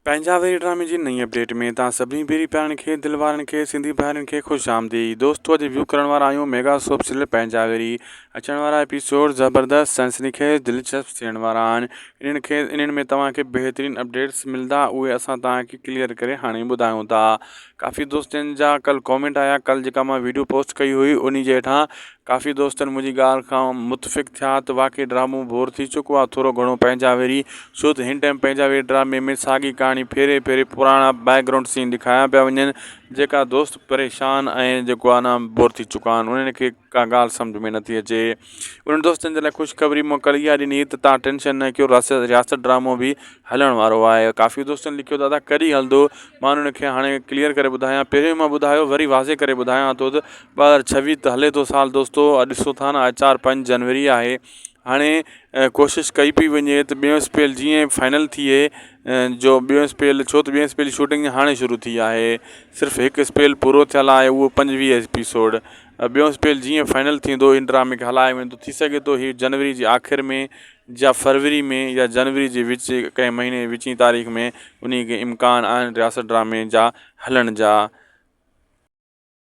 पंजाबी ड्रामे जी नई अपडेट में तव्हां सभिनी भेरी प्यारनि खे दिलि वारनि खे सिंधी भाउरनि खे ख़ुशि आमदी। दोस्तों अॼु व्यू करण वारा आहियूं मेगा सोप सीरियल पंजाबी। अचण वारा एपिसोड ज़बरदस्त सनसनीखेज़ दिलचस्प थियण वारा आहिनि। इन्हनि में तव्हांखे बहितरीनु अपडेट्स मिलंदा, उहे असां तव्हांखे क्लियर करे हाणे ॿुधायूं था। काफ़ी दोस्तनि जा कल्ह कॉमेंट आया, कल्ह जेका मां वीडियो पोस्ट कई हुई उन जे हेठां काफ़ी दोस्तनि मुंहिंजी ॻाल्हि खां मुतफ़िक़ थिया त वाक़ई ड्रामो बोर थी चुको आहे थोरो घणो पंजाबी, छो त हिन टाइम पंजाबी ड्रामे में साॻी कहाणी फेरे फेरे पुराणा बैकग्राउंड सीन ॾेखारिया पिया वञनि, जेका दोस्त परेशान ऐं जेको आहे न बोर थी चुका आहिनि, उन्हनि खे का ॻाल्हि सम्झ में नथी अचे। उन्हनि दोस्तनि जे लाइ ख़ुशख़बरी मां कल्ह इहा ॾिनी त तव्हां टेंशन न कयो, रियासत ड्रामो बि हलण वारो आहे। काफ़ी दोस्तनि लिखियो दादा कॾहिं हलंदो, मां उन्हनि खे हाणे क्लियर करे ॿुधायां। पहिरियों मां ॿुधायो, वरी वाज़े करे ॿुधायां थो त 2026 त हले थो साल दोस्तो। अॼु ॾिसो था न, 4-5 जनवरी आहे। हाणे कोशिशि कई पई वञे त ॿियों स्पेल जीअं फाइनल थिए, जो ॿियों स्पेल, छो त ॿियों स्पेल जी शूटिंग हाणे शुरू थी आहे। सिर्फ़ु हिकु स्पेल पूरो थियल आहे, उहो 25 एपिसोड। ॿियों स्पेल जीअं फाइनल थींदो इन ड्रामे खे हलाए वेंदो। थी सघे थो हीउ जनवरी जे आख़िर में या फरवरी में या जनवरी जे विच कंहिं महीने विचीं तारीख़ में उन खे इम्कान आहिनि रियासत ड्रामे जा हलण जा।